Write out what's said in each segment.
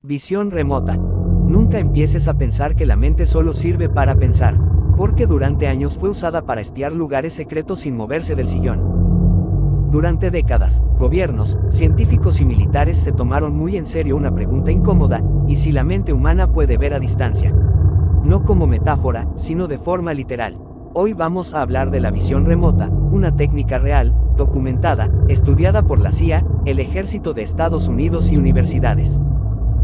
Visión remota. Nunca empieces a pensar que la mente solo sirve para pensar, porque durante años fue usada para espiar lugares secretos sin moverse del sillón. Durante décadas, gobiernos, científicos y militares se tomaron muy en serio una pregunta incómoda: ¿y si la mente humana puede ver a distancia? No como metáfora, sino de forma literal. Hoy vamos a hablar de la visión remota, una técnica real, documentada, estudiada por la CIA, el Ejército de Estados Unidos y universidades.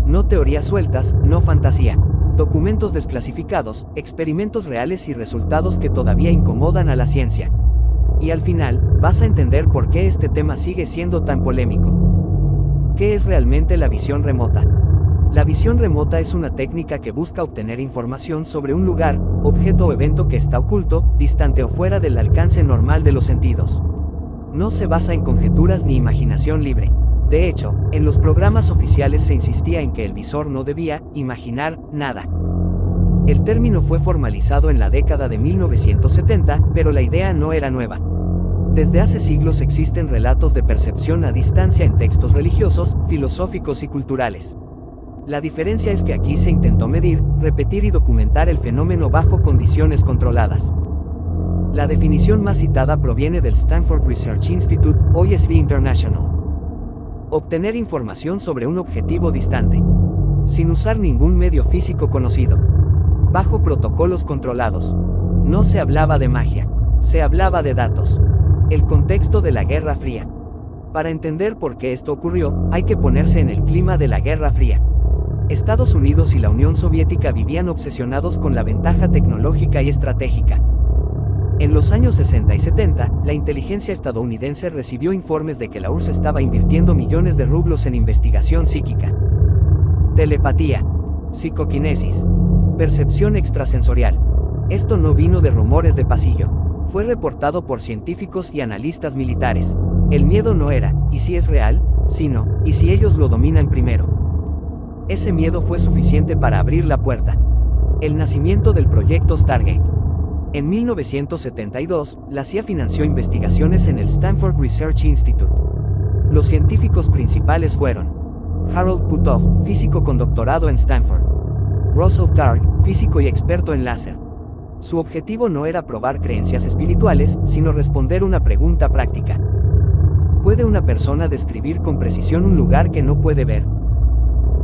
No teorías sueltas, no fantasía. Documentos desclasificados, experimentos reales y resultados que todavía incomodan a la ciencia. Y al final, vas a entender por qué este tema sigue siendo tan polémico. ¿Qué es realmente la visión remota? La visión remota es una técnica que busca obtener información sobre un lugar, objeto o evento que está oculto, distante o fuera del alcance normal de los sentidos. No se basa en conjeturas ni imaginación libre. De hecho, en los programas oficiales se insistía en que el visor no debía imaginar nada. El término fue formalizado en la década de 1970, pero la idea no era nueva. Desde hace siglos existen relatos de percepción a distancia en textos religiosos, filosóficos y culturales. La diferencia es que aquí se intentó medir, repetir y documentar el fenómeno bajo condiciones controladas. La definición más citada proviene del Stanford Research Institute, hoy SB International. Obtener información sobre un objetivo distante, sin usar ningún medio físico conocido, bajo protocolos controlados. No se hablaba de magia, se hablaba de datos. El contexto de la Guerra Fría. Para entender por qué esto ocurrió, hay que ponerse en el clima de la Guerra Fría. Estados Unidos y la Unión Soviética vivían obsesionados con la ventaja tecnológica y estratégica. En los años 60 y 70, la inteligencia estadounidense recibió informes de que la URSS estaba invirtiendo millones de rublos en investigación psíquica, telepatía, psicoquinesis, percepción extrasensorial. Esto no vino de rumores de pasillo. Fue reportado por científicos y analistas militares. El miedo no era, ¿y si es real?, sino, ¿y si ellos lo dominan primero? Ese miedo fue suficiente para abrir la puerta. El nacimiento del proyecto Stargate. En 1972, la CIA financió investigaciones en el Stanford Research Institute. Los científicos principales fueron Harold Puthoff, físico con doctorado en Stanford; Russell Targ, físico y experto en láser. Su objetivo no era probar creencias espirituales, sino responder una pregunta práctica. ¿Puede una persona describir con precisión un lugar que no puede ver?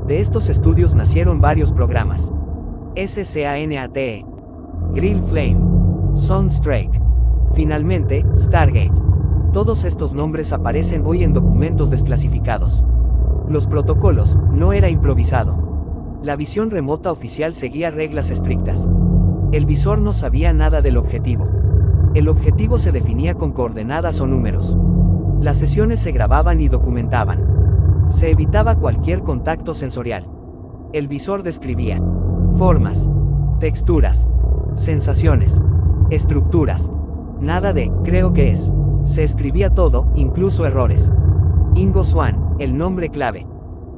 De estos estudios nacieron varios programas: SCANATE, Grill Flame, Sunstrike, finalmente, Stargate. Todos estos nombres aparecen hoy en documentos desclasificados. Los protocolos, no era improvisado. La visión remota oficial seguía reglas estrictas. El visor no sabía nada del objetivo. El objetivo se definía con coordenadas o números. Las sesiones se grababan y documentaban. Se evitaba cualquier contacto sensorial. El visor describía formas, texturas, sensaciones, estructuras. Nada de "creo que es". Se escribía todo, incluso errores. Ingo Swann, el nombre clave.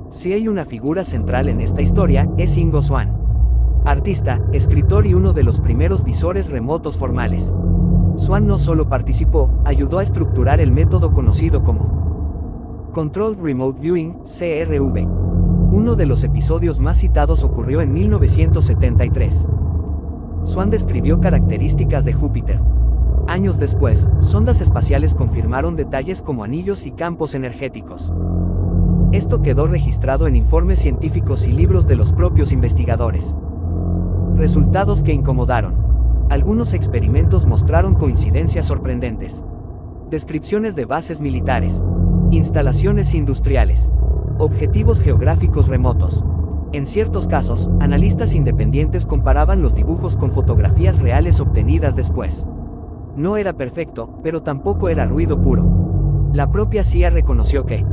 Si hay una figura central en esta historia, es Ingo Swann. Artista, escritor y uno de los primeros visores remotos formales. Swann no solo participó, ayudó a estructurar el método conocido como Controlled Remote Viewing, CRV. Uno de los episodios más citados ocurrió en 1973. Swann describió características de Júpiter. Años después, sondas espaciales confirmaron detalles como anillos y campos energéticos. Esto quedó registrado en informes científicos y libros de los propios investigadores. Resultados que incomodaron. Algunos experimentos mostraron coincidencias sorprendentes. Descripciones de bases militares, instalaciones industriales, objetivos geográficos remotos. En ciertos casos, analistas independientes comparaban los dibujos con fotografías reales obtenidas después. No era perfecto, pero tampoco era ruido puro. La propia CIA reconoció que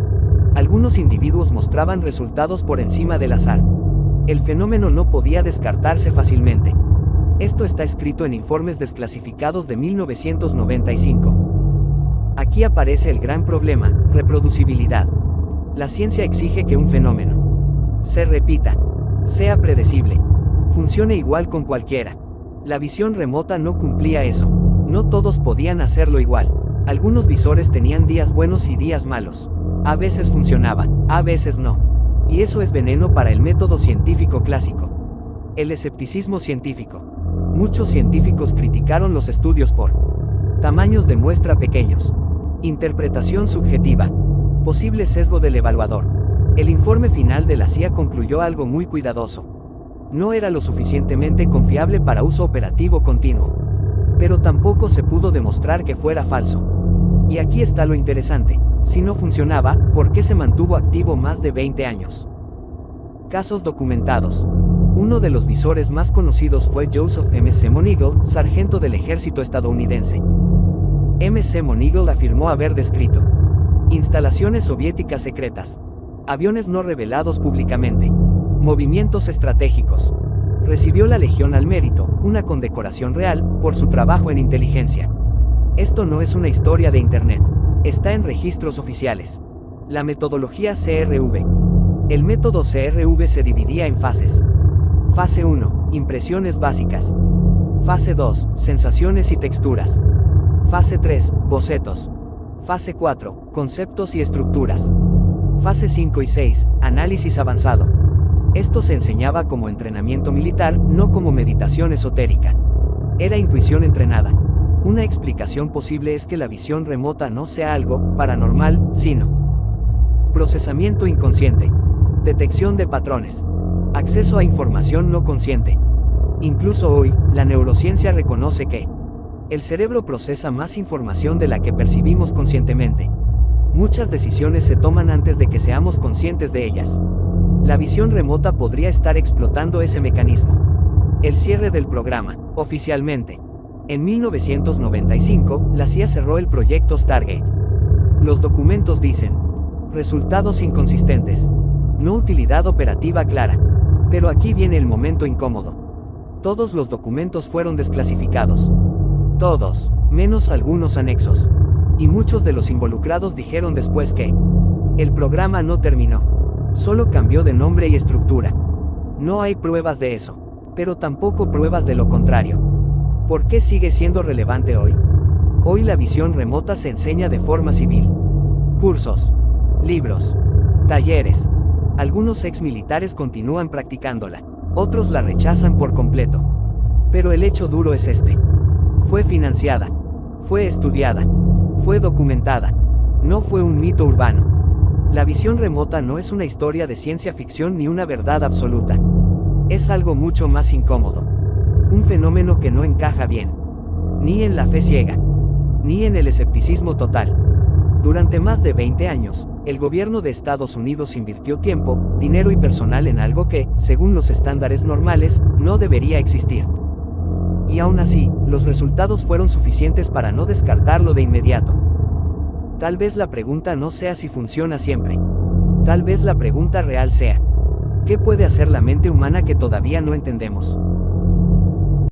algunos individuos mostraban resultados por encima del azar. El fenómeno no podía descartarse fácilmente. Esto está escrito en informes desclasificados de 1995. Aquí aparece el gran problema: reproducibilidad. La ciencia exige que un fenómeno se repita, sea predecible, funcione igual con cualquiera. La visión remota no cumplía eso. No todos podían hacerlo igual. Algunos visores tenían días buenos y días malos. A veces funcionaba, a veces no. Y eso es veneno para el método científico clásico. El escepticismo científico. Muchos científicos criticaron los estudios por tamaños de muestra pequeños, interpretación subjetiva, posible sesgo del evaluador. El informe final de la CIA concluyó algo muy cuidadoso. No era lo suficientemente confiable para uso operativo continuo. Pero tampoco se pudo demostrar que fuera falso. Y aquí está lo interesante. Si no funcionaba, ¿por qué se mantuvo activo más de 20 años? Casos documentados. Uno de los visores más conocidos fue Joseph M.C. Moneagle, sargento del ejército estadounidense. M.C. Moneagle afirmó haber descrito instalaciones soviéticas secretas, aviones no revelados públicamente, movimientos estratégicos. Recibió la Legión al Mérito, una condecoración real, por su trabajo en inteligencia. Esto no es una historia de Internet. Está en registros oficiales. La metodología CRV. El método CRV se dividía en fases. Fase 1, impresiones básicas. Fase 2, sensaciones y texturas. Fase 3, bocetos. Fase 4, conceptos y estructuras. Fase 5 y 6, análisis avanzado. Esto se enseñaba como entrenamiento militar, no como meditación esotérica. Era intuición entrenada. Una explicación posible es que la visión remota no sea algo paranormal, sino procesamiento inconsciente, detección de patrones, acceso a información no consciente. Incluso hoy, la neurociencia reconoce que el cerebro procesa más información de la que percibimos conscientemente. Muchas decisiones se toman antes de que seamos conscientes de ellas. La visión remota podría estar explotando ese mecanismo. El cierre del programa, oficialmente. En 1995, la CIA cerró el proyecto Stargate. Los documentos dicen: resultados inconsistentes. No utilidad operativa clara. Pero aquí viene el momento incómodo. Todos los documentos fueron desclasificados. Todos, menos algunos anexos. Y muchos de los involucrados dijeron después que el programa no terminó. Solo cambió de nombre y estructura. No hay pruebas de eso. Pero tampoco pruebas de lo contrario. ¿Por qué sigue siendo relevante hoy? Hoy la visión remota se enseña de forma civil. Cursos, libros, talleres. Algunos exmilitares continúan practicándola, otros la rechazan por completo. Pero el hecho duro es este. Fue financiada, fue estudiada, fue documentada. No fue un mito urbano. La visión remota no es una historia de ciencia ficción ni una verdad absoluta. Es algo mucho más incómodo. Un fenómeno que no encaja bien. Ni en la fe ciega. Ni en el escepticismo total. Durante más de 20 años, el gobierno de Estados Unidos invirtió tiempo, dinero y personal en algo que, según los estándares normales, no debería existir. Y aún así, los resultados fueron suficientes para no descartarlo de inmediato. Tal vez la pregunta no sea si funciona siempre. Tal vez la pregunta real sea: ¿qué puede hacer la mente humana que todavía no entendemos?